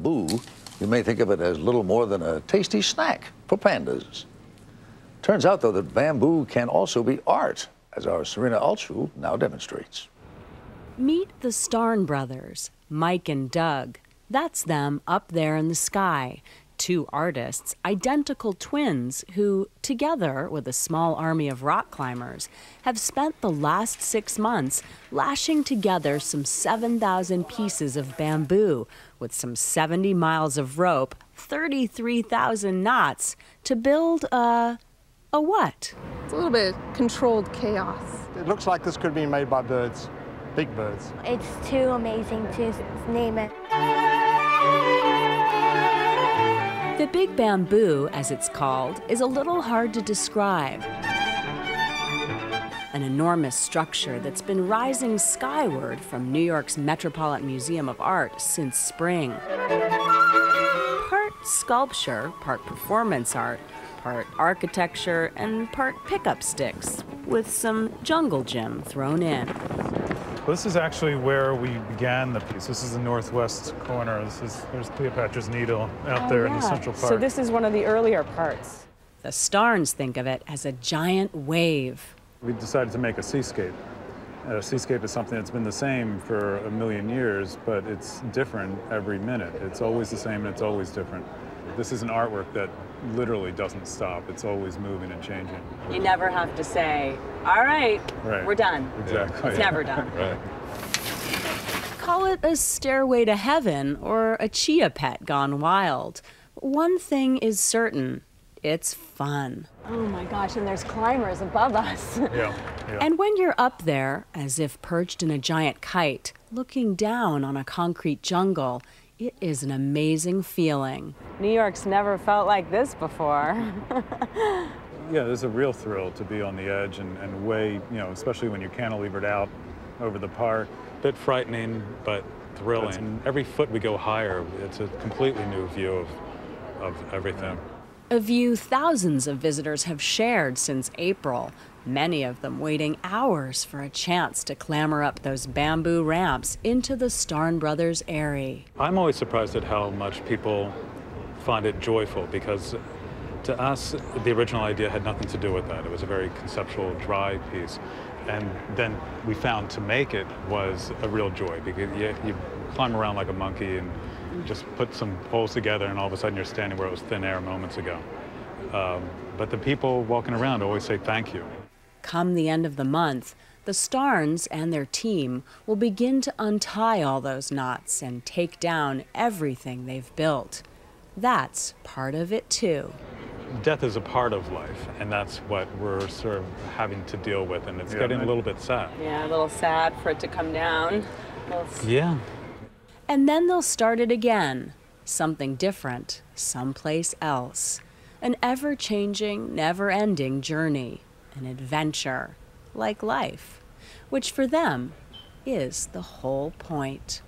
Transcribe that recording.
bamboo, you may think of it as little more than a tasty snack for pandas. Turns out, though, that bamboo can also be art, as our Serena Altschul now demonstrates. Meet the Starn brothers, Mike and Doug. That's them up there in the sky. Two artists, identical twins, who, together with a small army of rock climbers, have spent the last 6 months lashing together some 7,000 pieces of bamboo with some 70 miles of rope, 33,000 knots, to build a what? It's a little bit of controlled chaos. It looks like this could be made by birds, big birds. It's too amazing to name it. The Big Bambu, as it's called, is a little hard to describe. An enormous structure that's been rising skyward from New York's Metropolitan Museum of Art since spring. Part sculpture, part performance art, part architecture, and part pickup sticks, with some jungle gym thrown in. This is actually where we began the piece. This is the northwest corner. There's Cleopatra's Needle out there in the Central Park. So this is one of the earlier parts. The Starns think of it as a giant wave. We decided to make a seascape. A seascape is something that's been the same for 1,000,000 years, but it's different every minute. It's always the same and it's always different. This is an artwork that literally doesn't stop. It's always moving and changing. You never have to say, all right, we're done. Exactly. It's never done. Right. Call it a stairway to heaven or a chia pet gone wild. One thing is certain, it's fun. Oh my gosh, and there's climbers above us. Yeah. And when you're up there, as if perched in a giant kite, looking down on a concrete jungle, it is an amazing feeling. New York's never felt like this before. Yeah, there's a real thrill to be on the edge and way, especially when you're cantilevered out over the park. A bit frightening, but thrilling. And every foot we go higher, it's a completely new view of everything. A view thousands of visitors have shared since April, many of them waiting hours for a chance to clamber up those bamboo ramps into the Starn Brothers' eyrie. I'm always surprised at how much people find it joyful, because to us, the original idea had nothing to do with that. It was a very conceptual, dry piece. And then we found to make it was a real joy, because you climb around like a monkey and just put some poles together, and all of a sudden you're standing where it was thin air moments ago. But the people walking around always say thank you. Come the end of the month, the Starns and their team will begin to untie all those knots and take down everything they've built. That's part of it, too. Death is a part of life, and that's what we're sort of having to deal with, and it's getting a little bit sad. Yeah, a little sad for it to come down. Yeah. And then they'll start it again. Something different, someplace else. An ever-changing, never-ending journey. An adventure, like life, which for them is the whole point.